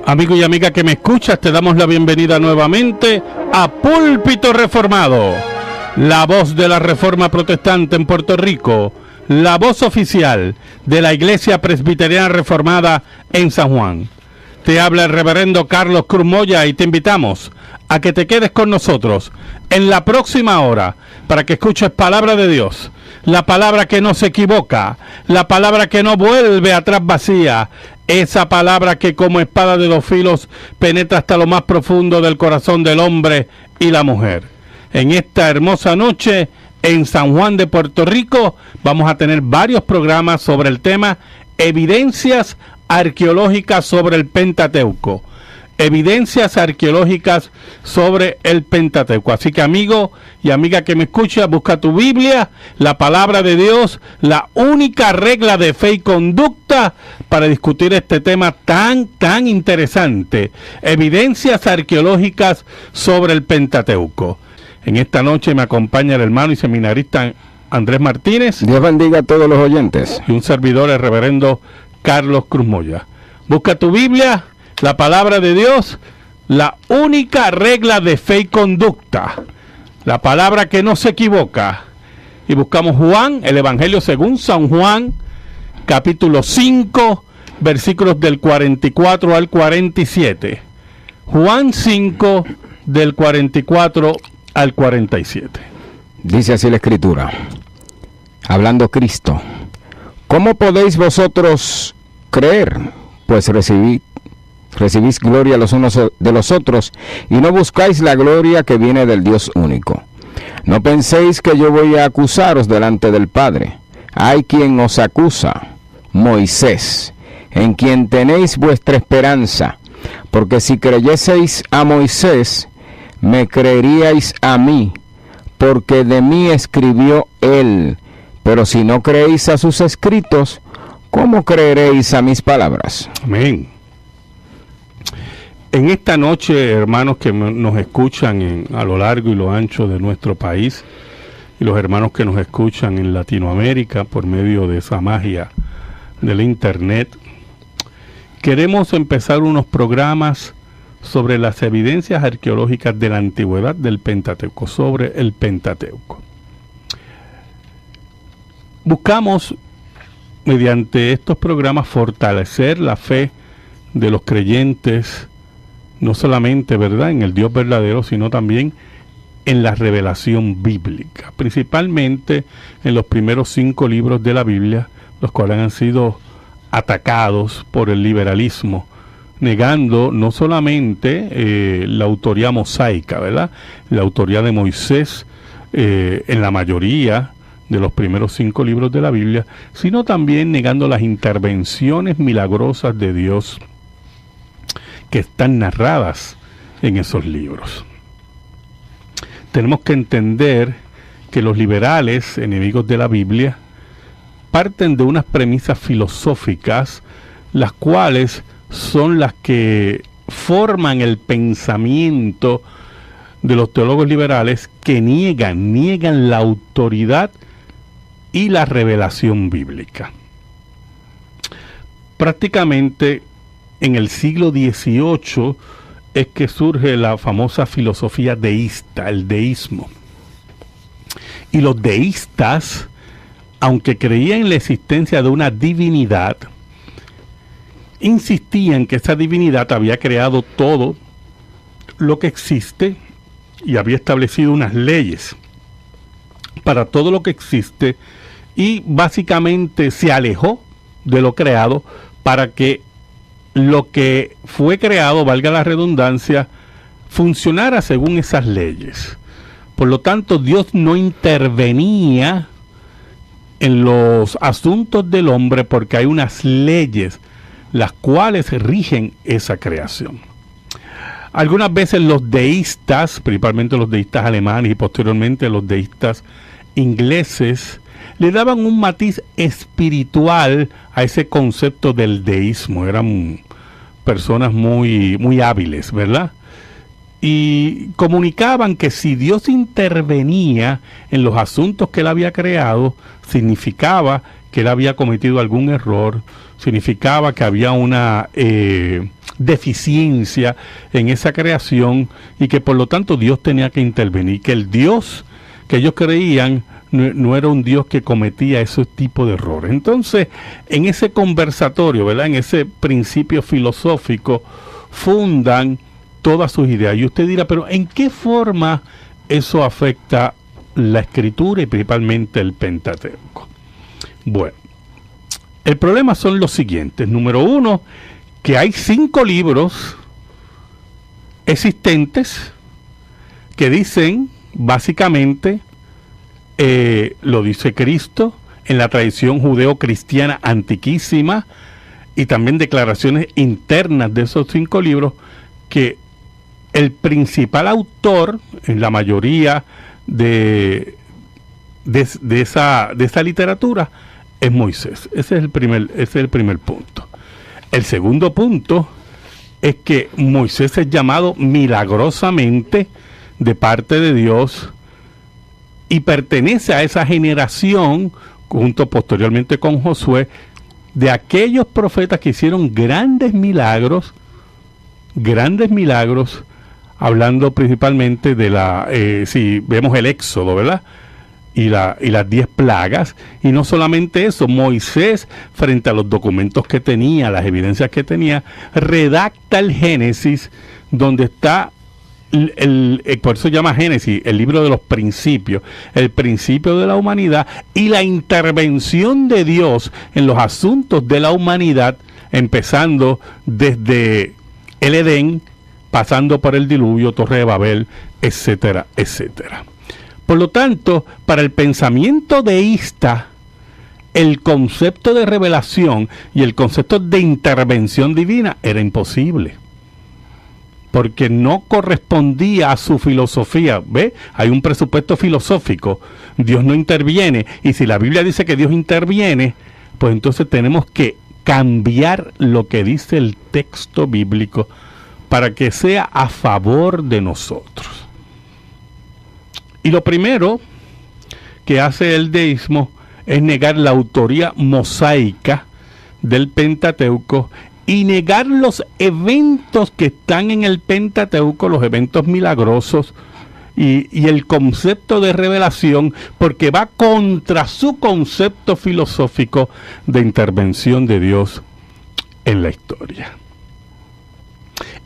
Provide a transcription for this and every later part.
Amigo y amiga que me escuchas, te damos la bienvenida nuevamente a Púlpito Reformado, la voz de la Reforma Protestante en Puerto Rico, la voz oficial de la Iglesia Presbiteriana Reformada en San Juan. Te habla el reverendo Carlos Cruz Moya y te invitamos a que te quedes con nosotros en la próxima hora para que escuches palabra de Dios, la palabra que no se equivoca, la palabra que no vuelve atrás vacía, esa palabra que como espada de dos filos penetra hasta lo más profundo del corazón del hombre y la mujer. En esta hermosa noche en San Juan de Puerto Rico vamos a tener varios programas sobre el tema Evidencias arqueológicas sobre el Pentateuco. Evidencias arqueológicas sobre el Pentateuco. Así que amigo y amiga que me escucha, busca tu Biblia, la palabra de Dios, la única regla de fe y conducta para discutir este tema tan interesante. Evidencias arqueológicas sobre el Pentateuco. En esta noche me acompaña el hermano y seminarista Andrés Martínez. Dios bendiga a todos los oyentes. Y un servidor, el reverendo Carlos Cruz Moya. Busca tu Biblia, la palabra de Dios, la única regla de fe y conducta, la palabra que no se equivoca. Y buscamos Juan, el Evangelio según San Juan, capítulo 5, versículos del 44 al 47. Juan 5, del 44 al 47. Dice así la Escritura, hablando Cristo: ¿cómo podéis vosotros creer? Pues recibís gloria los unos de los otros, y no buscáis la gloria que viene del Dios único. No penséis que yo voy a acusaros delante del Padre. Hay quien os acusa, Moisés, en quien tenéis vuestra esperanza. Porque si creyeseis a Moisés, me creeríais a mí, porque de mí escribió él. Pero si no creéis a sus escritos, ¿cómo creeréis a mis palabras? Amén. En esta noche, hermanos que nos escuchan a lo largo y lo ancho de nuestro país, y los hermanos que nos escuchan en Latinoamérica por medio de esa magia del internet, queremos empezar unos programas sobre las evidencias arqueológicas de la antigüedad del Pentateuco, sobre el Pentateuco. Buscamos, mediante estos programas, fortalecer la fe de los creyentes, no solamente, ¿verdad?, en el Dios verdadero, sino también en la revelación bíblica, principalmente en los primeros 5 libros de la Biblia, los cuales han sido atacados por el liberalismo, negando no solamente la autoría mosaica, ¿verdad?, la autoría de Moisés en la mayoría de los primeros 5 libros de la Biblia, sino también negando las intervenciones milagrosas de Dios que están narradas en esos libros. Tenemos que entender que los liberales, enemigos de la Biblia, parten de unas premisas filosóficas, las cuales son las que forman el pensamiento de los teólogos liberales, que niegan la autoridad y la revelación bíblica. Prácticamente en el siglo XVIII es que surge la famosa filosofía deísta, el deísmo. Y los deístas, aunque creían en la existencia de una divinidad, insistían que esa divinidad había creado todo lo que existe y había establecido unas leyes para todo lo que existe, y básicamente se alejó de lo creado para que lo que fue creado, valga la redundancia, funcionara según esas leyes. Por lo tanto, Dios no intervenía en los asuntos del hombre porque hay unas leyes las cuales rigen esa creación. Algunas veces los deístas, principalmente los deístas alemanes y posteriormente los deístas ingleses, le daban un matiz espiritual a ese concepto del deísmo. Eran personas muy hábiles, ¿verdad? Y comunicaban que si Dios intervenía en los asuntos que él había creado, significaba que él había cometido algún error, significaba que había una deficiencia en esa creación y que por lo tanto Dios tenía que intervenir, que el Dios que ellos creían no era un Dios que cometía ese tipo de errores. Entonces, en ese conversatorio, ¿verdad?, en ese principio filosófico, fundan todas sus ideas. Y usted dirá, pero ¿en qué forma eso afecta la Escritura y principalmente el Pentateuco? Bueno, el problema son los siguientes. Número uno, que hay 5 libros existentes que dicen, básicamente, lo dice Cristo en la tradición judeo-cristiana antiquísima, y también declaraciones internas de esos 5 libros, que el principal autor en la mayoría de esa literatura es Moisés. Ese es el primer punto. El segundo punto es que Moisés es llamado milagrosamente de parte de Dios y pertenece a esa generación, junto posteriormente con Josué, de aquellos profetas que hicieron grandes milagros, hablando principalmente de si vemos el Éxodo, ¿verdad?, y las 10 plagas. Y no solamente eso, Moisés, frente a los documentos que tenía, las evidencias que tenía, redacta el Génesis, donde está por eso se llama Génesis, el libro de los principios, el principio de la humanidad y la intervención de Dios en los asuntos de la humanidad, empezando desde el Edén, pasando por el diluvio, Torre de Babel, etcétera, etcétera. Por lo tanto, para el pensamiento deísta, el concepto de revelación y el concepto de intervención divina era imposible, porque no correspondía a su filosofía. ¿Ve? Hay un presupuesto filosófico. Dios no interviene. Y si la Biblia dice que Dios interviene, pues entonces tenemos que cambiar lo que dice el texto bíblico para que sea a favor de nosotros. Y lo primero que hace el deísmo es negar la autoría mosaica del Pentateuco y negar los eventos que están en el Pentateuco, los eventos milagrosos y el concepto de revelación, porque va contra su concepto filosófico de intervención de Dios en la historia.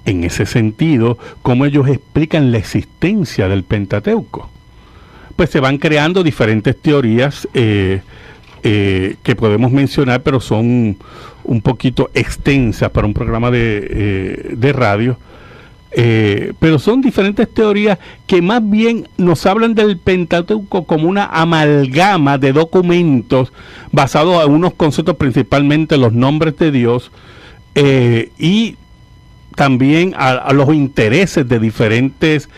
En ese sentido, ¿cómo ellos explican la existencia del Pentateuco? Pues se van creando diferentes teorías que podemos mencionar, pero son un poquito extensas para un programa de radio, pero son diferentes teorías que más bien nos hablan del Pentateuco como una amalgama de documentos basados en unos conceptos, principalmente los nombres de Dios, y también a los intereses de diferentes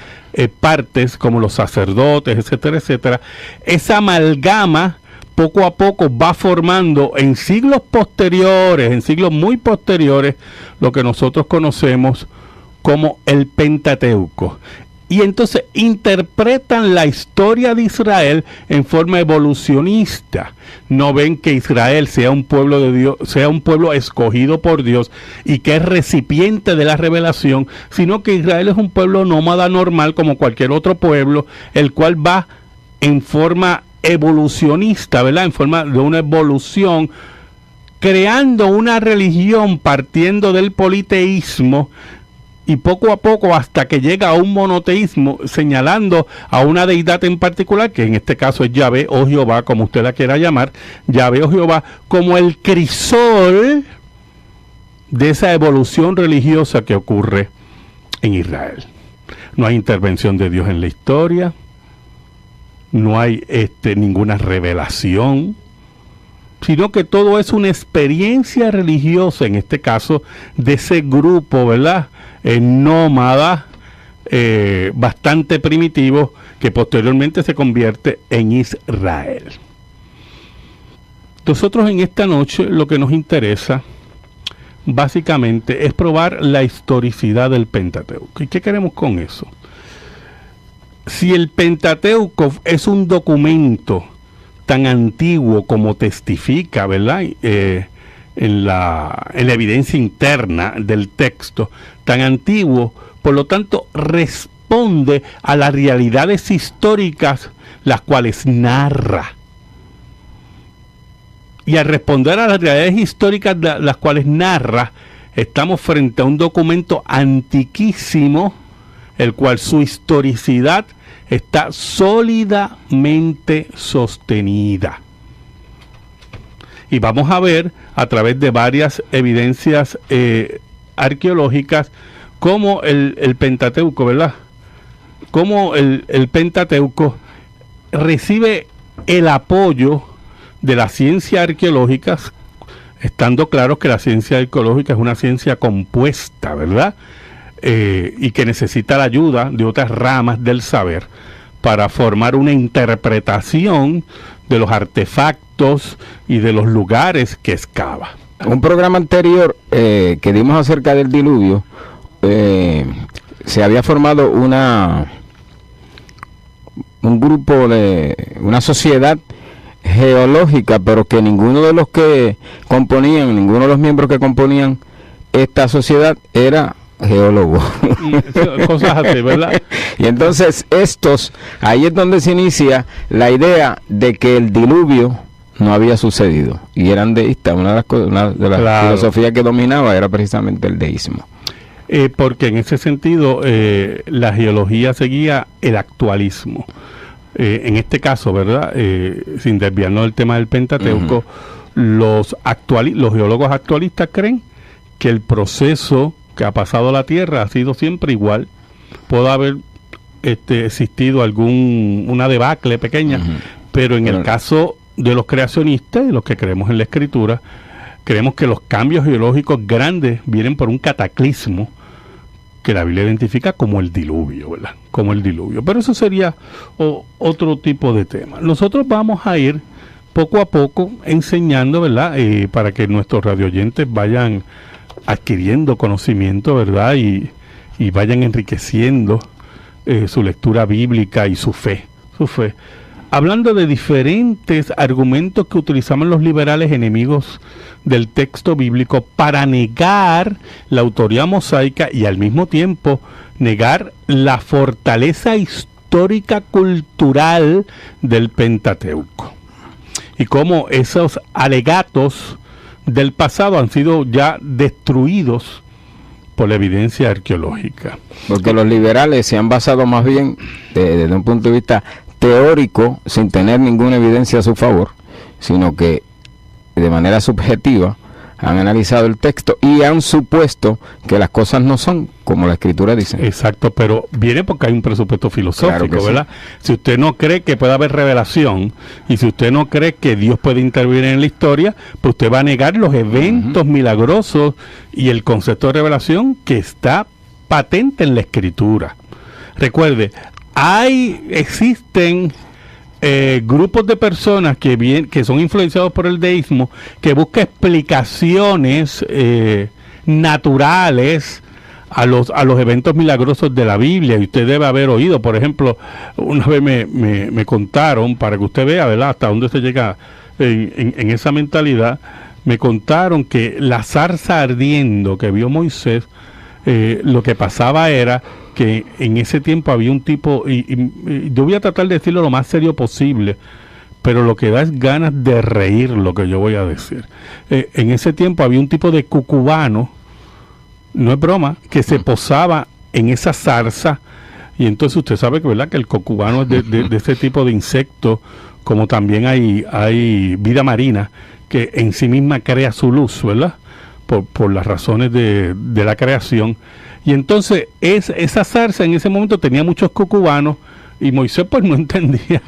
partes, como los sacerdotes, etcétera, etcétera. Esa amalgama poco a poco va formando en siglos posteriores, en siglos muy posteriores, lo que nosotros conocemos como el Pentateuco. Y entonces interpretan la historia de Israel en forma evolucionista. No ven que Israel sea un pueblo de Dios, sea un pueblo escogido por Dios y que es recipiente de la revelación, sino que Israel es un pueblo nómada normal como cualquier otro pueblo, el cual va en forma evolucionista, ¿verdad? En forma de una evolución, creando una religión partiendo del politeísmo y poco a poco hasta que llega a un monoteísmo, señalando a una deidad en particular, que en este caso es Yahvé o Jehová, como usted la quiera llamar, Yahvé o Jehová, como el crisol de esa evolución religiosa que ocurre en Israel. No hay intervención de Dios en la historia, no hay ninguna revelación, sino que todo es una experiencia religiosa, en este caso, de ese grupo, ¿verdad?, nómada, bastante primitivo, que posteriormente se convierte en Israel. Nosotros en esta noche lo que nos interesa básicamente es probar la historicidad del Pentateuco. ¿Y qué queremos con eso? Si el Pentateuco es un documento tan antiguo como testifica, ¿verdad? En la evidencia interna del texto, tan antiguo, por lo tanto, responde a las realidades históricas, las cuales narra. Y al responder a las realidades históricas, las cuales narra, estamos frente a un documento antiquísimo, el cual su historicidad está sólidamente sostenida. Y vamos a ver a través de varias evidencias arqueológicas cómo el Pentateuco, ¿verdad? Cómo el Pentateuco recibe el apoyo de la ciencia arqueológica, estando claro que la ciencia arqueológica es una ciencia compuesta, ¿verdad? Y que necesita la ayuda de otras ramas del saber para formar una interpretación de los artefactos y de los lugares que excava. Un programa anterior que dimos acerca del diluvio, se había formado un grupo una sociedad geológica, pero que ninguno de los miembros que componían esta sociedad era geólogo. Cosas así, ¿verdad? Y entonces ahí es donde se inicia la idea de que el diluvio no había sucedido, y eran deístas. Una de las filosofías que dominaba era precisamente el deísmo. Porque en ese sentido la geología seguía el actualismo. En este caso, ¿verdad? Sin desviarnos del tema del Pentateuco, los geólogos actualistas creen que el proceso que ha pasado la Tierra ha sido siempre igual. Puede haber existido una debacle pequeña, pero en el caso de los creacionistas, de los que creemos en la Escritura, creemos que los cambios geológicos grandes vienen por un cataclismo que la Biblia identifica como el diluvio, ¿verdad? Como el diluvio. Pero eso sería otro tipo de tema. Nosotros vamos a ir poco a poco enseñando, ¿verdad? Para que nuestros radioyentes vayan adquiriendo conocimiento, ¿verdad? Y vayan enriqueciendo su lectura bíblica y su fe. Hablando de diferentes argumentos que utilizamos los liberales enemigos del texto bíblico para negar la autoría mosaica y al mismo tiempo negar la fortaleza histórica cultural del Pentateuco. Y cómo esos alegatos del pasado han sido ya destruidos por la evidencia arqueológica. Porque los liberales se han basado más bien desde un punto de vista teórico, sin tener ninguna evidencia a su favor, sino que de manera subjetiva han analizado el texto y han supuesto que las cosas no son como la Escritura dice. Exacto, pero viene porque hay un presupuesto filosófico, claro, ¿verdad? Sí. Si usted no cree que pueda haber revelación y si usted no cree que Dios puede intervenir en la historia, pues usted va a negar los eventos milagrosos y el concepto de revelación que está patente en la Escritura. Recuerde, existen grupos de personas que son influenciados por el deísmo, que buscan explicaciones naturales a los eventos milagrosos de la Biblia, y usted debe haber oído, por ejemplo, una vez me contaron, para que usted vea, ¿verdad?, hasta dónde se llega en esa mentalidad. Me contaron que la zarza ardiendo que vio Moisés, lo que pasaba era que en ese tiempo había un tipo, y yo voy a tratar de decirlo lo más serio posible, pero lo que da es ganas de reír lo que yo voy a decir. En ese tiempo había un tipo de cucubano, no es broma, que se posaba en esa zarza, y entonces usted sabe que, ¿verdad?, que el cucubano es de ese tipo de insecto, como también hay vida marina que en sí misma crea su luz, ¿verdad?, por las razones de la creación. Y entonces esa zarza en ese momento tenía muchos cucubanos, y Moisés pues no entendía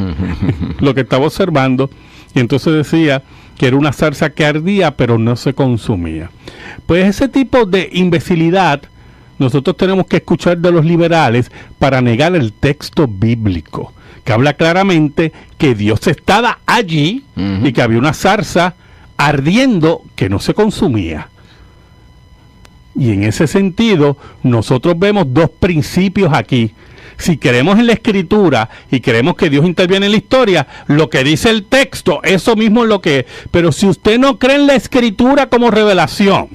lo que estaba observando, y entonces decía que era una zarza que ardía pero no se consumía. Pues ese tipo de imbecilidad nosotros tenemos que escuchar de los liberales para negar el texto bíblico, que habla claramente que Dios estaba allí y que había una zarza ardiendo que no se consumía. Y en ese sentido, nosotros vemos dos principios aquí Si creemos en la Escritura y creemos que Dios interviene en la historia, lo que dice el texto, eso mismo es lo que es. Pero si usted no cree en la Escritura como revelación,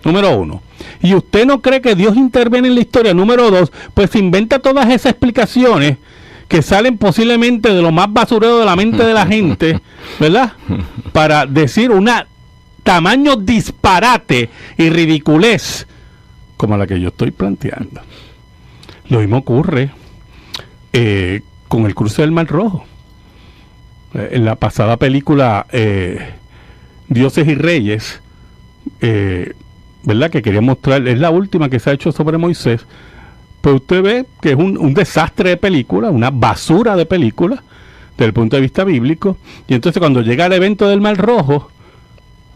número 1, y usted no cree que Dios interviene en la historia, número 2, pues inventa todas esas explicaciones que salen posiblemente de lo más basurero de la mente de la gente, ¿verdad? Para decir una tamaño disparate y ridiculez como la que yo estoy planteando. Lo mismo ocurre con el cruce del Mar Rojo. En la pasada película Dioses y Reyes, ¿verdad? Que quería mostrar, es la última que se ha hecho sobre Moisés. Pues usted ve que es un desastre de película, una basura de película, desde el punto de vista bíblico. Y entonces cuando llega el evento del Mar Rojo,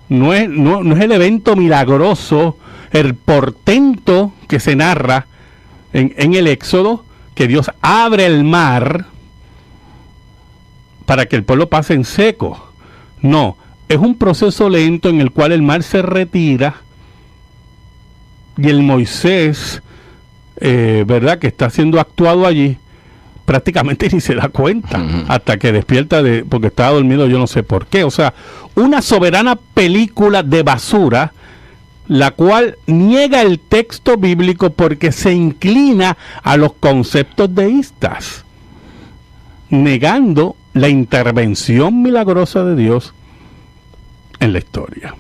no es el evento milagroso, el portento que se narra en el Éxodo, que Dios abre el mar para que el pueblo pase en seco. No, es un proceso lento en el cual el mar se retira y el Moisés, ¿verdad?, que está siendo actuado allí, prácticamente ni se da cuenta hasta que despierta porque estaba dormido, yo no sé por qué. O sea, una soberana película de basura, la cual niega el texto bíblico porque se inclina a los conceptos deístas, negando la intervención milagrosa de Dios en la historia.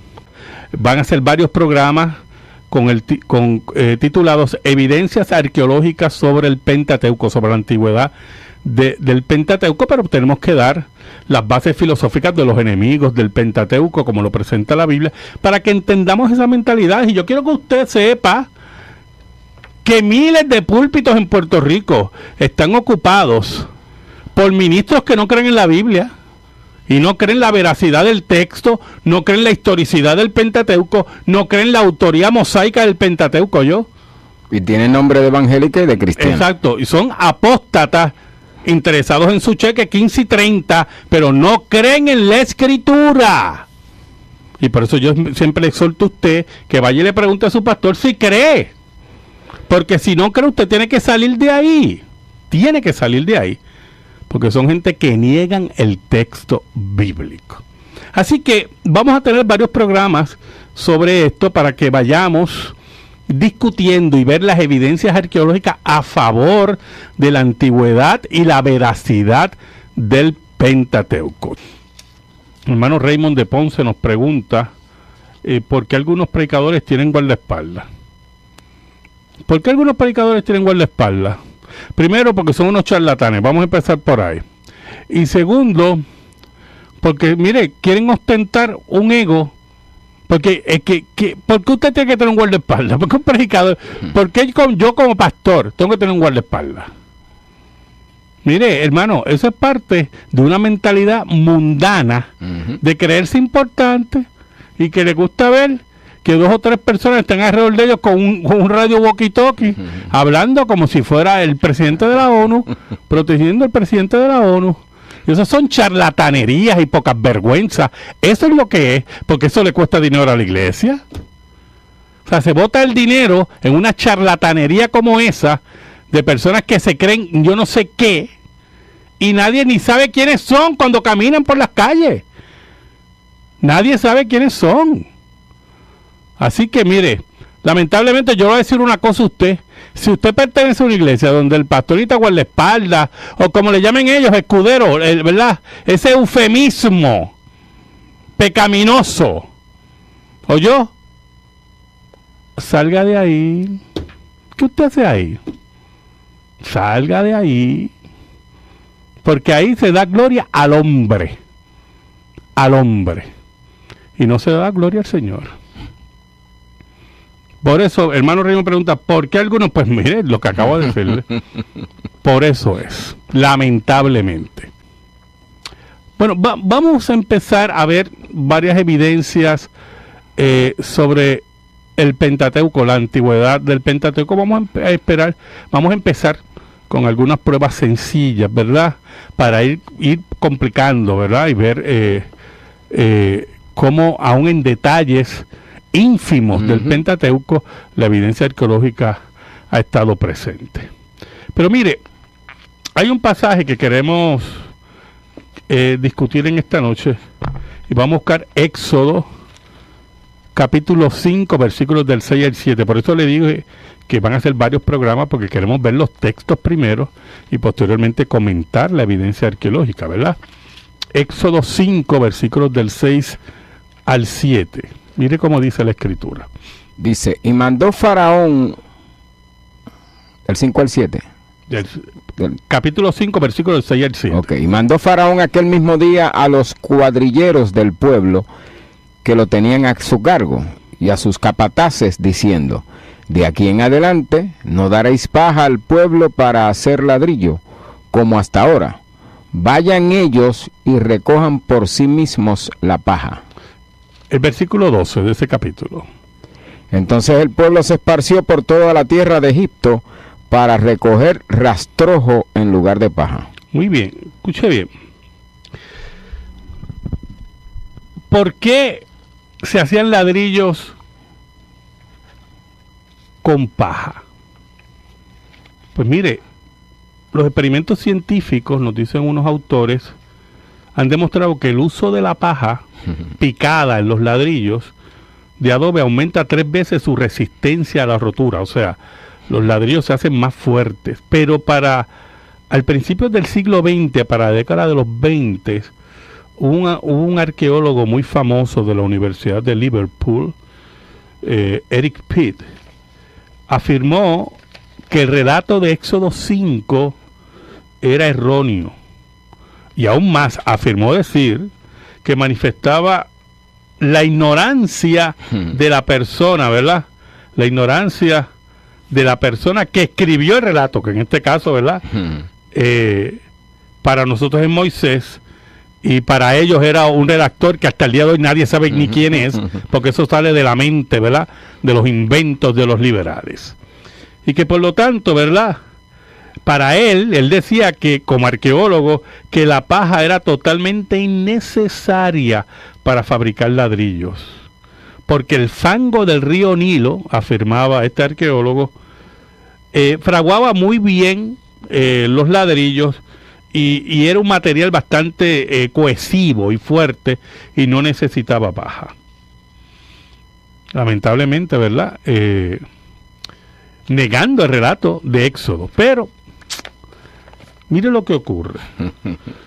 Van a hacer varios programas titulados Evidencias arqueológicas sobre el Pentateuco, sobre la antigüedad del Pentateuco, pero tenemos que dar las bases filosóficas de los enemigos del Pentateuco, como lo presenta la Biblia, para que entendamos esa mentalidad. Y yo quiero que usted sepa que miles de púlpitos en Puerto Rico están ocupados por ministros que no creen en la Biblia y no creen la veracidad del texto, no creen la historicidad del Pentateuco, no creen la autoría mosaica del Pentateuco, Y tienen nombre de evangélica y de cristiana. Exacto, y son apóstatas interesados en su cheque 15 y 30, pero no creen en la Escritura. Y por eso yo siempre le exhorto a usted que vaya y le pregunte a su pastor si cree. Porque si no cree, usted tiene que salir de ahí. Tiene que salir de ahí. Porque son gente que niegan el texto bíblico. Así que vamos a tener varios programas sobre esto para que vayamos discutiendo y ver las evidencias arqueológicas a favor de la antigüedad y la veracidad del Pentateuco. El hermano Raymond de Ponce nos pregunta ¿por qué algunos predicadores tienen guardaespaldas? ¿Por qué algunos predicadores tienen guardaespaldas? Primero, porque son unos charlatanes, vamos a empezar por ahí. Y segundo, porque, mire, quieren ostentar un ego. Porque ¿por qué usted tiene que tener un guardaespaldas? Porque un predicador, ¿por qué yo como pastor tengo que tener un guardaespaldas? Mire, hermano, eso es parte de una mentalidad mundana de creerse importante y que le gusta ver que 2 o 3 personas están alrededor de ellos con un radio walkie-talkie, hablando como si fuera el presidente de la ONU, protegiendo al presidente de la ONU. Y esas son charlatanerías y pocas vergüenzas. Eso es lo que es, porque eso le cuesta dinero a la iglesia. O sea, se bota el dinero en una charlatanería como esa, de personas que se creen yo no sé qué, y nadie ni sabe quiénes son cuando caminan por las calles. Nadie sabe quiénes son. Así que mire, lamentablemente yo le voy a decir una cosa a usted. Si usted pertenece a una iglesia donde el pastorita guardaespaldas, o como le llamen ellos, escudero, ¿verdad? Ese eufemismo pecaminoso, ¿oyó? Salga de ahí. ¿Qué usted hace ahí? Salga de ahí. Porque ahí se da gloria al hombre. Al hombre. Y no se da gloria al Señor. Por eso, hermano Rey me pregunta, ¿por qué algunos? Pues mire, lo que acabo de decirle. Por eso es, lamentablemente. Bueno, vamos a empezar a ver varias evidencias sobre el Pentateuco, la antigüedad del Pentateuco. Vamos a empezar con algunas pruebas sencillas, ¿verdad? Para ir complicando, ¿verdad? Y ver cómo aún en detalles ínfimos del Pentateuco la evidencia arqueológica ha estado presente. Pero mire, Hay un pasaje que queremos discutir en esta noche y vamos a buscar Éxodo capítulo 5 versículos del 6 al 7. Por eso le digo que van a ser varios programas, porque queremos ver los textos primero y posteriormente comentar la evidencia arqueológica, ¿verdad? Éxodo 5 versículos del 6 al 7. Mire cómo dice la escritura. Dice, y mandó Faraón, del 5 al 7. Capítulo 5, versículos del 6 al 7. Ok, y mandó Faraón aquel mismo día a los cuadrilleros del pueblo que lo tenían a su cargo y a sus capataces, diciendo, de aquí en adelante no daréis paja al pueblo para hacer ladrillo, como hasta ahora. Vayan ellos y recojan por sí mismos la paja. El versículo 12 de ese capítulo. Entonces el pueblo se esparció por toda la tierra de Egipto para recoger rastrojo en lugar de paja. Muy bien, escuche bien. ¿Por qué se hacían ladrillos con paja? Pues mire, los experimentos científicos, nos dicen unos autores, han demostrado que el uso de la paja picada en los ladrillos de adobe aumenta 3 veces su resistencia a la rotura. O sea, los ladrillos se hacen más fuertes. Pero al principio del siglo XX, para la década de los 20, hubo un arqueólogo muy famoso de la Universidad de Liverpool, Eric Pitt, afirmó que el relato de Éxodo 5 era erróneo. Y aún más, afirmó decir que manifestaba la ignorancia de la persona, ¿verdad? La ignorancia de la persona que escribió el relato, que en este caso, ¿verdad? Para nosotros es Moisés, y para ellos era un redactor que hasta el día de hoy nadie sabe ni quién es, porque eso sale de la mente, ¿verdad? De los inventos de los liberales. Y que por lo tanto, ¿verdad? Para él decía que como arqueólogo, que la paja era totalmente innecesaria para fabricar ladrillos. Porque el fango del río Nilo, afirmaba este arqueólogo, fraguaba muy bien los ladrillos y era un material bastante cohesivo y fuerte y no necesitaba paja. Lamentablemente, ¿verdad? Negando el relato de Éxodo. Pero mire lo que ocurre.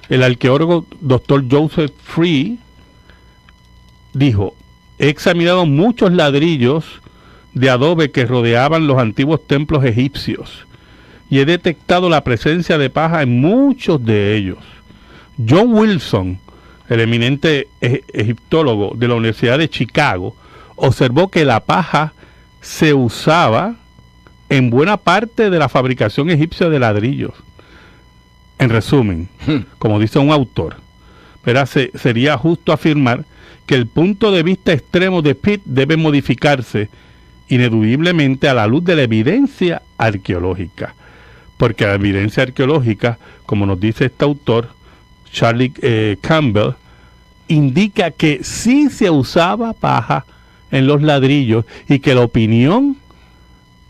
El arqueólogo Dr. Joseph Free dijo: he examinado muchos ladrillos de adobe que rodeaban los antiguos templos egipcios y he detectado la presencia de paja en muchos de ellos. John Wilson, el eminente egiptólogo de la Universidad de Chicago, observó que la paja se usaba en buena parte de la fabricación egipcia de ladrillos. En resumen, como dice un autor, sería justo afirmar que el punto de vista extremo de Pitt debe modificarse ineludiblemente a la luz de la evidencia arqueológica, porque la evidencia arqueológica, como nos dice este autor, Charlie Campbell, indica que sí se usaba paja en los ladrillos y que la opinión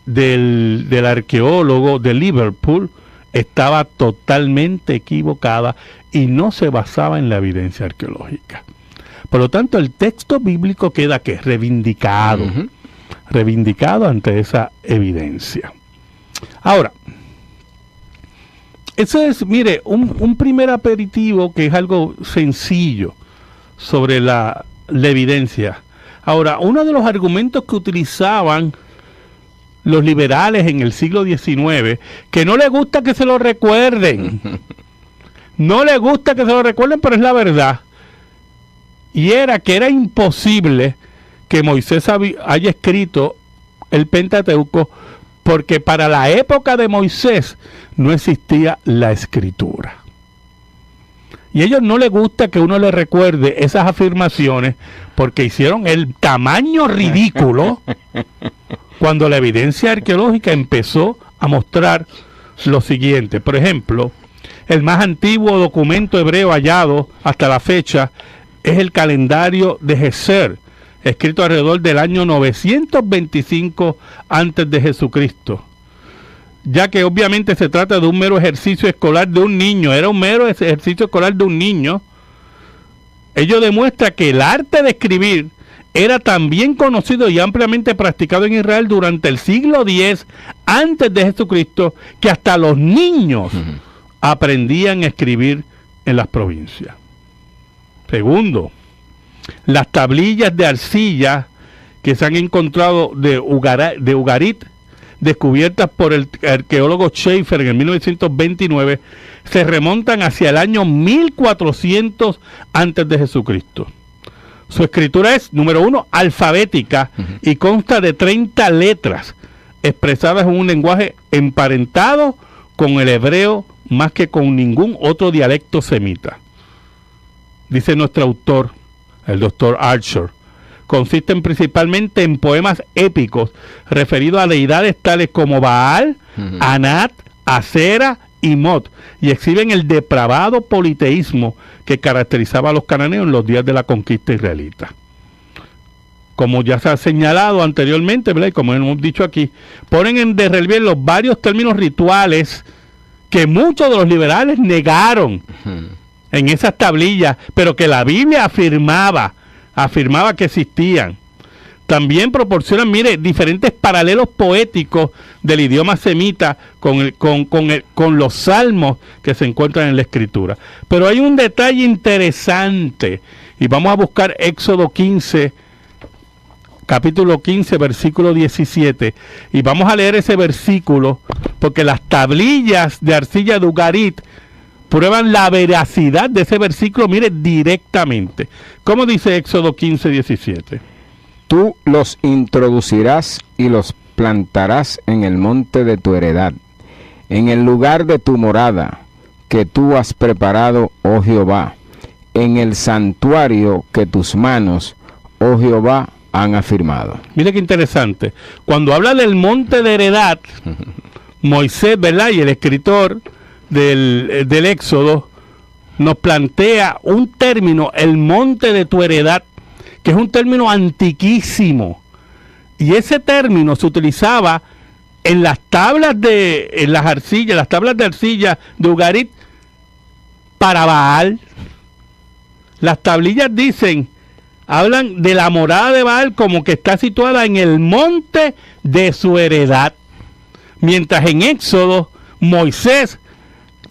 del arqueólogo de Liverpool estaba totalmente equivocada y no se basaba en la evidencia arqueológica. Por lo tanto, el texto bíblico queda ¿qué? Reivindicado, reivindicado ante esa evidencia. Ahora, eso es, mire, un primer aperitivo que es algo sencillo sobre la evidencia. Ahora, uno de los argumentos que utilizaban los liberales en el siglo XIX, que no les gusta que se lo recuerden, no les gusta que se lo recuerden, pero es la verdad, y era que era imposible que Moisés haya escrito el Pentateuco, porque para la época de Moisés no existía la escritura. Y a ellos no les gusta que uno les recuerde esas afirmaciones, porque hicieron el tamaño ridículo cuando la evidencia arqueológica empezó a mostrar lo siguiente. Por ejemplo, el más antiguo documento hebreo hallado hasta la fecha es el calendario de Geser, escrito alrededor del año 925 antes de Jesucristo. ya que obviamente se trata de un mero ejercicio escolar de un niño, era un mero ejercicio escolar de un niño, ello demuestra que el arte de escribir era tan bien conocido y ampliamente practicado en Israel durante el siglo X antes de Jesucristo, que hasta los niños aprendían a escribir en las provincias. Segundo, las tablillas de arcilla que se han encontrado de Ugarit, descubiertas por el arqueólogo Schaefer en el 1929, se remontan hacia el año 1400 antes de Jesucristo. Su escritura es, número 1, alfabética y consta de 30 letras expresadas en un lenguaje emparentado con el hebreo más que con ningún otro dialecto semita. Dice nuestro autor, el doctor Archer, consisten principalmente en poemas épicos referidos a deidades tales como Baal, Anat, Asera y Mot, y exhiben el depravado politeísmo que caracterizaba a los cananeos en los días de la conquista israelita. Como ya se ha señalado anteriormente, ¿verdad? Y como hemos dicho aquí, ponen de relieve los varios términos rituales que muchos de los liberales negaron en esas tablillas, pero que la Biblia afirmaba que existían. También proporcionan, mire, diferentes paralelos poéticos del idioma semita con los salmos que se encuentran en la escritura. Pero hay un detalle interesante, y vamos a buscar Éxodo 15, capítulo 15, versículo 17, y vamos a leer ese versículo, porque las tablillas de arcilla de Ugarit prueban la veracidad de ese versículo, mire, directamente. ¿Cómo dice Éxodo 15, 17? Tú los introducirás y los plantarás en el monte de tu heredad, en el lugar de tu morada, que tú has preparado, oh Jehová, en el santuario que tus manos, oh Jehová, han afirmado. Mire qué interesante. Cuando habla del monte de heredad, Moisés, ¿verdad? Y el escritor del Éxodo nos plantea un término, el monte de tu heredad, que es un término antiquísimo, y ese término se utilizaba en las tablas las tablas de arcilla de Ugarit para Baal. Las tablillas hablan de la morada de Baal como que está situada en el monte de su heredad, mientras en Éxodo Moisés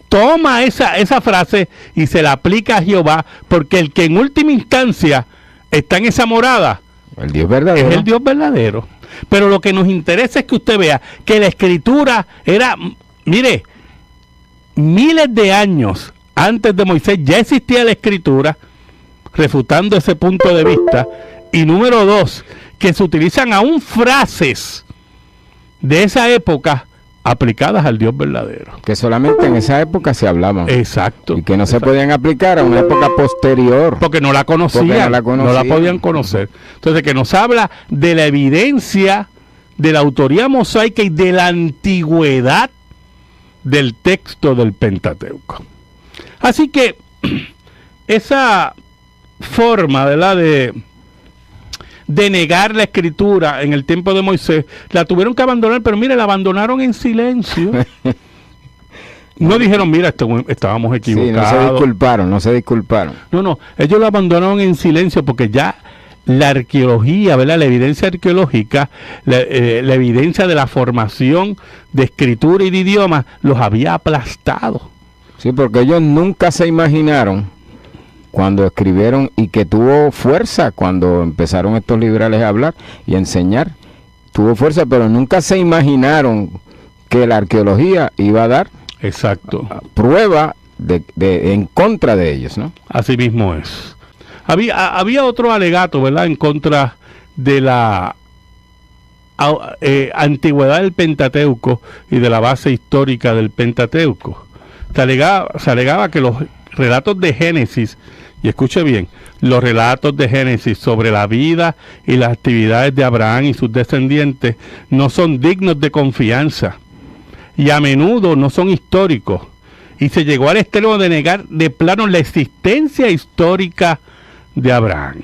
toma esa frase y se la aplica a Jehová, porque el que en última instancia está en esa morada, el Dios verdadero, es el Dios verdadero. Pero lo que nos interesa es que usted vea que la escritura era, mire, miles de años antes de Moisés ya existía la escritura, refutando ese punto de vista. Y número 2, que se utilizan aún frases de esa época aplicadas al Dios verdadero, que solamente en esa época se hablaban. Exacto. Y que no se podían aplicar a una época posterior, porque no la conocían, no la podían conocer. Entonces, que nos habla de la evidencia de la autoría mosaica y de la antigüedad del texto del Pentateuco. Así que esa forma, ¿verdad?, de negar la escritura en el tiempo de Moisés, la tuvieron que abandonar, pero mire, la abandonaron en silencio. No dijeron, mira, estábamos equivocados. Sí, no se disculparon. No, ellos la abandonaron en silencio porque ya la arqueología, ¿verdad?, la evidencia arqueológica, la evidencia de la formación de escritura y de idioma, los había aplastado. Sí, porque ellos nunca se imaginaron, cuando escribieron, y que tuvo fuerza cuando empezaron estos liberales a hablar y a enseñar, tuvo fuerza, pero nunca se imaginaron que la arqueología iba a dar prueba en contra de ellos, ¿no? Así mismo es. Había otro alegato, ¿verdad?, en contra de la antigüedad del Pentateuco y de la base histórica del Pentateuco. Se alegaba que los relatos de Génesis, y escuche bien, los relatos de Génesis sobre la vida y las actividades de Abraham y sus descendientes no son dignos de confianza y a menudo no son históricos, y se llegó al extremo de negar de plano la existencia histórica de Abraham.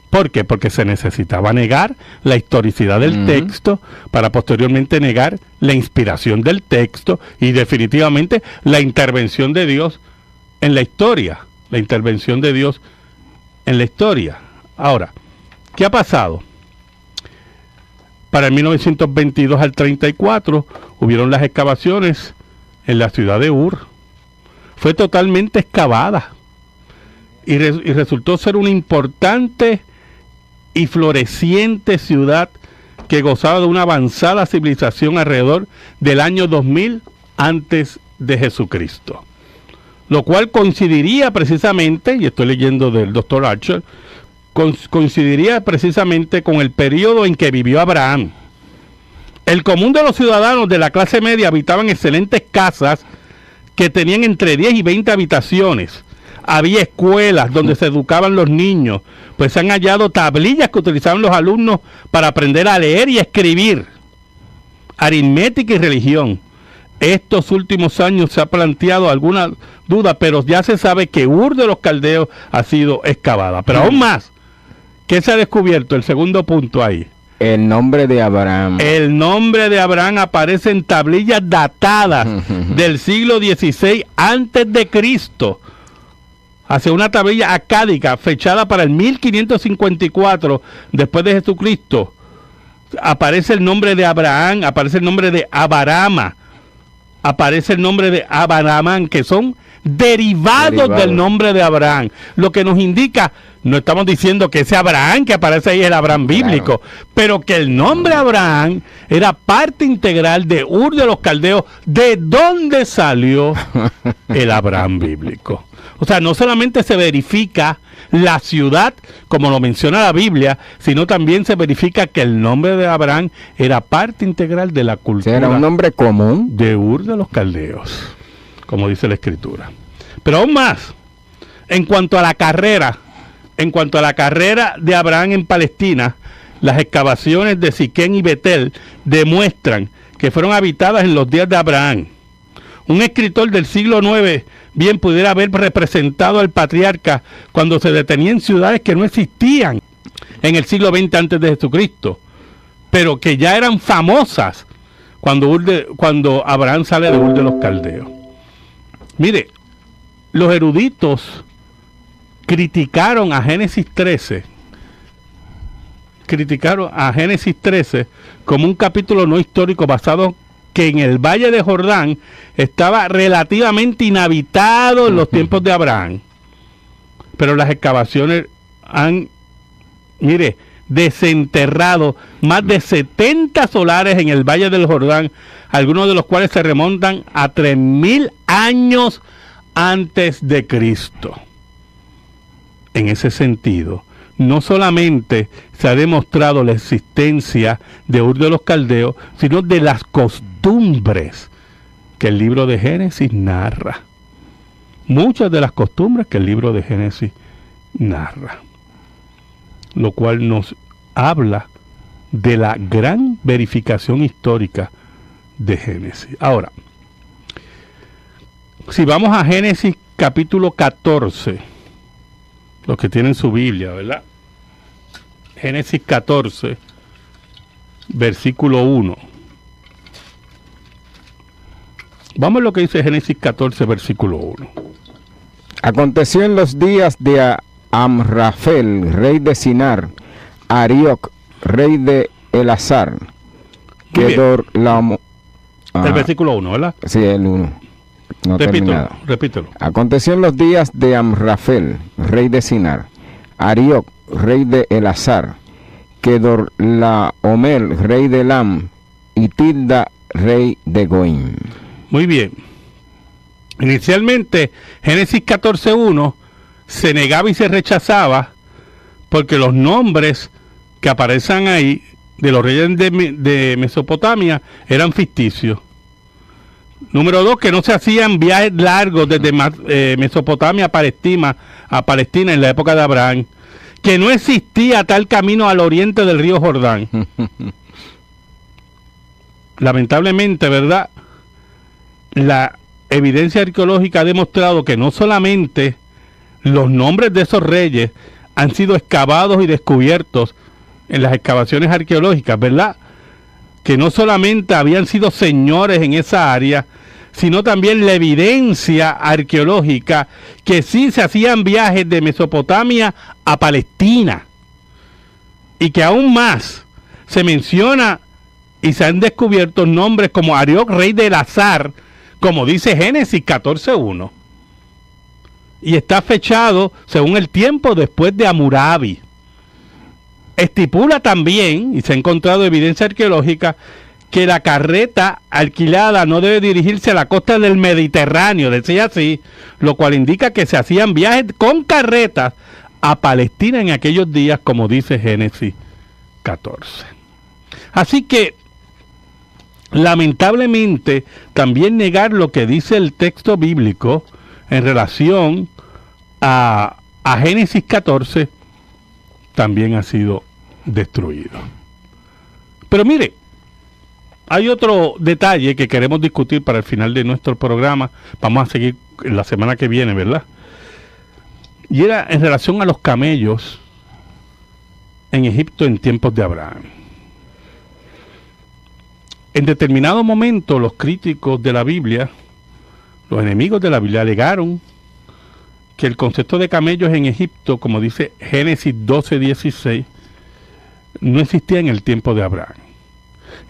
¿Por qué? Porque se necesitaba negar la historicidad del texto para posteriormente negar la inspiración del texto y definitivamente la intervención de Dios en la historia. La intervención de Dios en la historia. Ahora, ¿qué ha pasado? Para el 1922 al 34 hubieron las excavaciones en la ciudad de Ur. Fue totalmente excavada y resultó ser una importante y floreciente ciudad que gozaba de una avanzada civilización alrededor del año 2000 antes de Jesucristo. Lo cual coincidiría precisamente, y estoy leyendo del Dr. Archer, coincidiría precisamente con el periodo en que vivió Abraham. El común de los ciudadanos de la clase media habitaban excelentes casas que tenían entre 10 y 20 habitaciones. Había escuelas donde se educaban los niños, pues se han hallado tablillas que utilizaban los alumnos para aprender a leer y a escribir, aritmética y religión. Estos últimos años se ha planteado alguna duda, pero ya se sabe que Ur de los Caldeos ha sido excavada. Pero aún más, ¿qué se ha descubierto? El segundo punto ahí. El nombre de Abraham. El nombre de Abraham aparece en tablillas datadas del siglo XVI antes de Cristo. Hacia una tablilla acádica fechada para el 1554 después de Jesucristo. Aparece el nombre de Abraham, aparece el nombre de Abarama, aparece el nombre de Abaramán, que son derivados del nombre de Abraham. Lo que nos indica, no estamos diciendo que ese Abraham que aparece ahí es el Abraham bíblico, pero que el nombre Abraham era parte integral de Ur de los Caldeos, de donde salió el Abraham bíblico. O sea, no solamente se verifica la ciudad, como lo menciona la Biblia, sino también se verifica que el nombre de Abraham era parte integral de la cultura. Era un nombre común de Ur de los Caldeos, como dice la Escritura. Pero aún más, en cuanto a la carrera de Abraham en Palestina, las excavaciones de Siquén y Betel demuestran que fueron habitadas en los días de Abraham. Un escritor del siglo IX bien pudiera haber representado al patriarca cuando se detenía en ciudades que no existían en el siglo XX antes de Jesucristo, pero que ya eran famosas cuando Abraham sale de Ur de los Caldeos. Mire, los eruditos criticaron a Génesis 13 como un capítulo no histórico basado que en el Valle de Jordán estaba relativamente inhabitado en los tiempos de Abraham. Pero las excavaciones han, desenterrado más de 70 solares en el Valle del Jordán, algunos de los cuales se remontan a 3000 años antes de Cristo. En ese sentido, no solamente se ha demostrado la existencia de Ur de los Caldeos, sino de las costumbres que el libro de Génesis narra. Muchas de las costumbres que el libro de Génesis narra. Lo cual nos habla de la gran verificación histórica de Génesis. Ahora, si vamos a Génesis capítulo 14, los que tienen su Biblia, ¿verdad? Génesis 14, versículo 1. Vamos a lo que dice Génesis 14, versículo 1. Aconteció en los días de Amrafel, rey de Sinar, Arioc, rey de Elazar, el versículo 1, ¿verdad? Sí, el 1. No repítelo. Aconteció en los días de Amrafel, rey de Sinar, Arioc, rey de Elazar, Kedorlaomer, rey de Elam, y Tilda, rey de Goim. Muy bien. Inicialmente, Génesis 14:1 se negaba y se rechazaba porque los nombres que aparecen ahí de los reyes de Mesopotamia eran ficticios. Número 2, que no se hacían viajes largos desde Mesopotamia a Palestina en la época de Abraham, que no existía tal camino al oriente del río Jordán. Lamentablemente, ¿verdad? La evidencia arqueológica ha demostrado que no solamente los nombres de esos reyes han sido excavados y descubiertos en las excavaciones arqueológicas, ¿verdad? Que no solamente habían sido señores en esa área, sino también la evidencia arqueológica que sí se hacían viajes de Mesopotamia a Palestina, y que aún más se menciona y se han descubierto nombres como Arioc, rey de Elazar, como dice Génesis 14:1, y está fechado según el tiempo después de Hammurabi. Estipula también, y se ha encontrado evidencia arqueológica, que la carreta alquilada no debe dirigirse a la costa del Mediterráneo, decía así, lo cual indica que se hacían viajes con carretas a Palestina en aquellos días, como dice Génesis 14. Así que, lamentablemente, también negar lo que dice el texto bíblico en relación a Génesis 14 también ha sido destruido. Pero mire, hay otro detalle que queremos discutir para el final de nuestro programa. Vamos a seguir la semana que viene, ¿verdad? Y era en relación a los camellos en Egipto en tiempos de Abraham. En determinado momento, los críticos de la Biblia, los enemigos de la Biblia, alegaron que el concepto de camellos en Egipto, como dice Génesis 12:16, no existía en el tiempo de Abraham.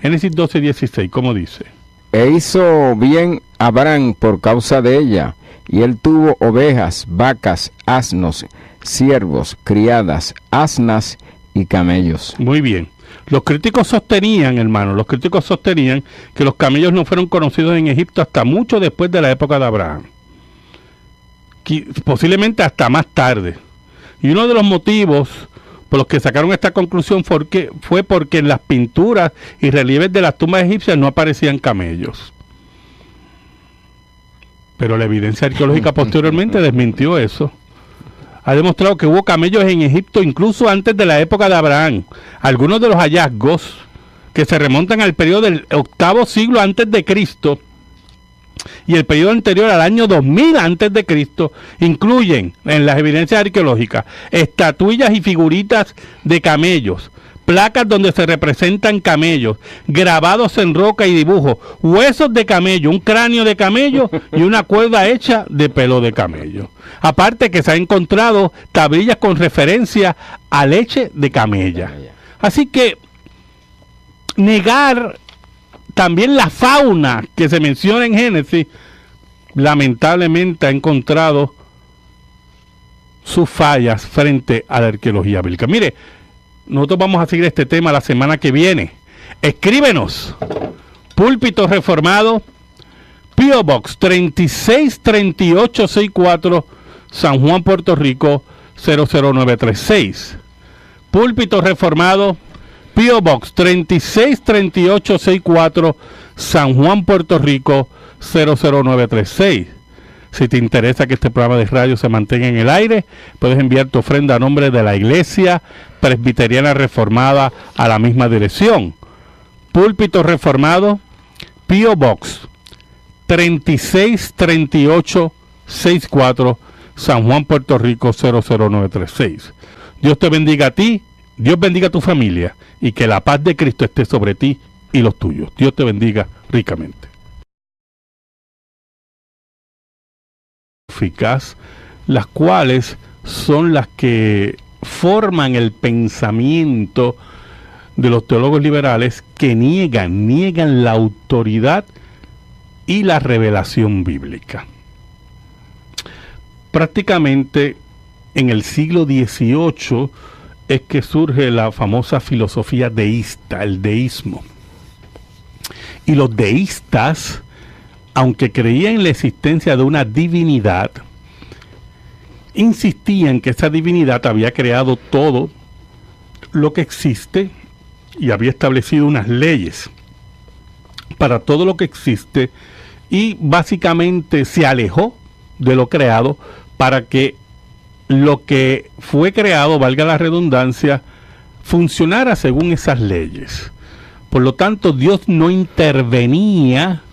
Génesis 12:16, ¿cómo dice? E hizo bien Abraham por causa de ella, y él tuvo ovejas, vacas, asnos, siervos, criadas, asnas y camellos. Muy bien. Los críticos sostenían, hermano, que los camellos no fueron conocidos en Egipto hasta mucho después de la época de Abraham. Posiblemente hasta más tarde. Y uno de los motivos por los que sacaron esta conclusión fue porque en las pinturas y relieves de las tumbas egipcias no aparecían camellos. Pero la evidencia arqueológica posteriormente desmintió eso. Ha demostrado que hubo camellos en Egipto incluso antes de la época de Abraham. Algunos de los hallazgos que se remontan al periodo del 8º siglo antes de Cristo y el periodo anterior al año 2000 antes de Cristo incluyen en las evidencias arqueológicas estatuillas y figuritas de camellos, placas donde se representan camellos, grabados en roca y dibujos, huesos de camello, un cráneo de camello y una cuerda hecha de pelo de camello. Aparte que se han encontrado tablillas con referencia a leche de camella. Así que negar también la fauna que se menciona en Génesis, lamentablemente ha encontrado sus fallas frente a la arqueología bíblica. Mire, nosotros vamos a seguir este tema la semana que viene. Escríbenos. Púlpito Reformado, P.O. Box 363864, San Juan, Puerto Rico 00936. Púlpito Reformado, P.O. Box 363864, San Juan, Puerto Rico 00936. Si te interesa que este programa de radio se mantenga en el aire, puedes enviar tu ofrenda a nombre de la Iglesia Presbiteriana Reformada a la misma dirección. Púlpito Reformado, P.O. Box 363864, San Juan, Puerto Rico 00936. Dios te bendiga a ti, Dios bendiga a tu familia y que la paz de Cristo esté sobre ti y los tuyos. Dios te bendiga ricamente. Las cuales son las que forman el pensamiento de los teólogos liberales que niegan la autoridad y la revelación bíblica. Prácticamente en el siglo XVIII es que surge la famosa filosofía deísta, el deísmo. Y los deístas, aunque creían en la existencia de una divinidad, insistían que esa divinidad había creado todo lo que existe y había establecido unas leyes para todo lo que existe, y básicamente se alejó de lo creado para que lo que fue creado, valga la redundancia, funcionara según esas leyes. Por lo tanto, Dios no intervenía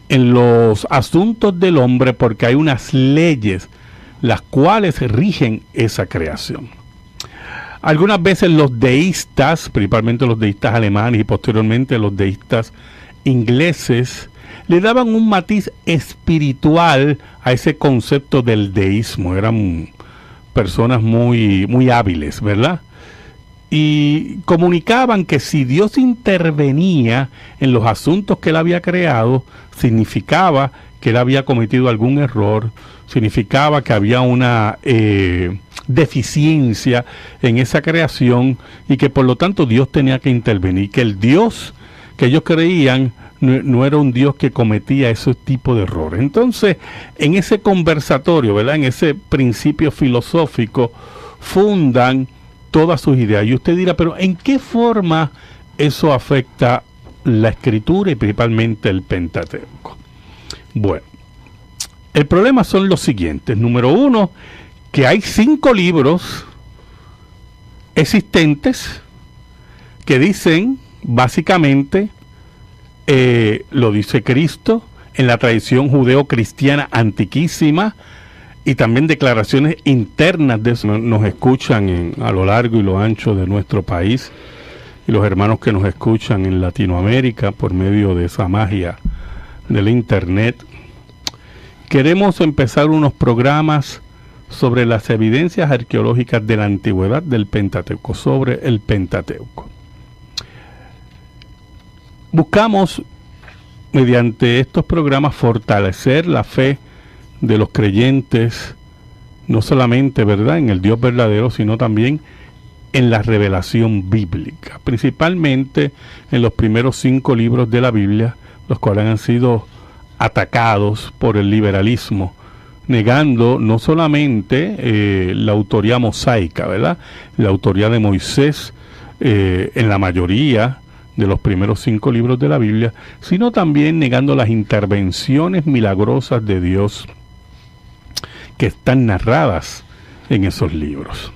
en los asuntos del hombre porque hay unas leyes, las cuales rigen esa creación. Algunas veces los deístas, principalmente los deístas alemanes y posteriormente los deístas ingleses, le daban un matiz espiritual a ese concepto del deísmo. Eran personas muy hábiles, ¿verdad? Y comunicaban que si Dios intervenía en los asuntos que él había creado, significaba que él había cometido algún error, significaba que había una deficiencia en esa creación y que por lo tanto Dios tenía que intervenir, que el Dios que ellos creían no era un Dios que cometía ese tipo de errores. Entonces, en ese conversatorio, ¿verdad?, en ese principio filosófico, fundan todas sus ideas. Y usted dirá, pero ¿en qué forma eso afecta la Escritura y principalmente el Pentateuco? Bueno, el problema son los siguientes. Número uno, que hay 5 libros existentes que dicen, básicamente, lo dice Cristo en la tradición judeo-cristiana antiquísima, y también declaraciones internas de eso. Nos escuchan a lo largo y lo ancho de nuestro país, y los hermanos que nos escuchan en Latinoamérica por medio de esa magia del internet. Queremos empezar unos programas sobre las evidencias arqueológicas de la antigüedad del Pentateuco, sobre el Pentateuco. Buscamos, mediante estos programas, fortalecer la fe de los creyentes, no solamente, ¿verdad?, en el Dios verdadero, sino también en la revelación bíblica, principalmente en los primeros 5 libros de la Biblia, los cuales han sido atacados por el liberalismo, negando no solamente la autoría mosaica, ¿verdad?, la autoría de Moisés en la mayoría de los primeros 5 libros de la Biblia, sino también negando las intervenciones milagrosas de Dios que están narradas en esos libros.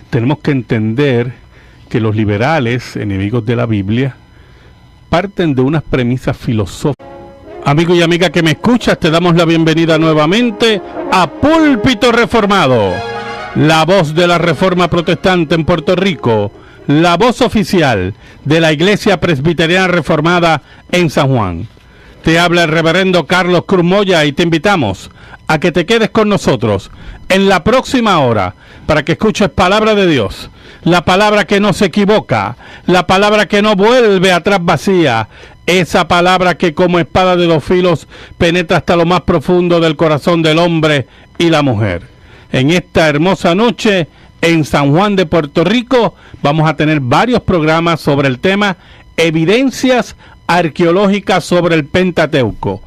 Tenemos que entender que los liberales, enemigos de la Biblia, parten de unas premisas filosóficas. Amigo y amiga que me escuchas, te damos la bienvenida nuevamente a Púlpito Reformado, la voz de la Reforma Protestante en Puerto Rico, la voz oficial de la Iglesia Presbiteriana Reformada en San Juan. Te habla el reverendo Carlos Cruz Moya y te invitamos a que te quedes con nosotros en la próxima hora para que escuches palabra de Dios, la palabra que no se equivoca, la palabra que no vuelve atrás vacía, esa palabra que como espada de 2 filos penetra hasta lo más profundo del corazón del hombre y la mujer. En esta hermosa noche en San Juan de Puerto Rico vamos a tener varios programas sobre el tema evidencias arqueológicas sobre el Pentateuco.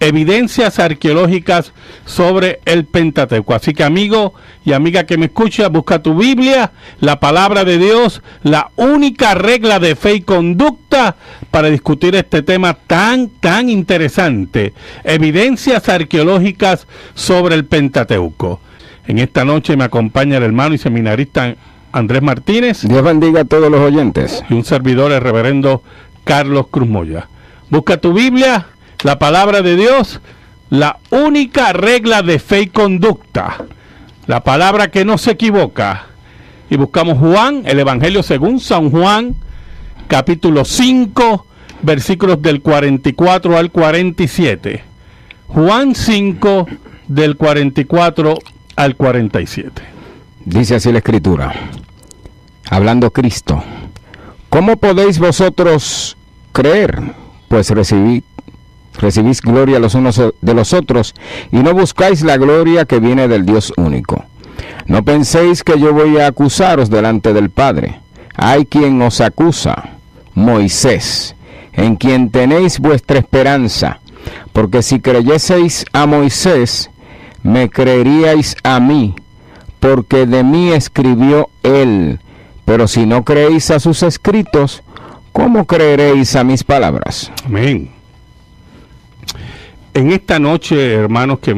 Evidencias arqueológicas sobre el Pentateuco. Así que, amigo y amiga que me escucha, busca tu Biblia, la palabra de Dios, la única regla de fe y conducta para discutir este tema tan interesante. Evidencias arqueológicas sobre el Pentateuco. En esta noche me acompaña el hermano y seminarista Andrés Martínez. Dios bendiga a todos los oyentes. Y un servidor, el reverendo Carlos Cruz Moya. Busca tu Biblia, la palabra de Dios, la única regla de fe y conducta, la palabra que no se equivoca. Y buscamos Juan, el Evangelio según San Juan, capítulo 5, versículos del 44 al 47. Juan 5, del 44 al 47. Dice así la Escritura, hablando Cristo: ¿cómo podéis vosotros creer? Pues recibís gloria los unos de los otros, y no buscáis la gloria que viene del Dios único. No penséis que yo voy a acusaros delante del Padre. Hay quien os acusa, Moisés, en quien tenéis vuestra esperanza. Porque si creyeseis a Moisés, me creeríais a mí, porque de mí escribió él. Pero si no creéis a sus escritos, ¿cómo creeréis a mis palabras? Amén. En esta noche, hermanos, que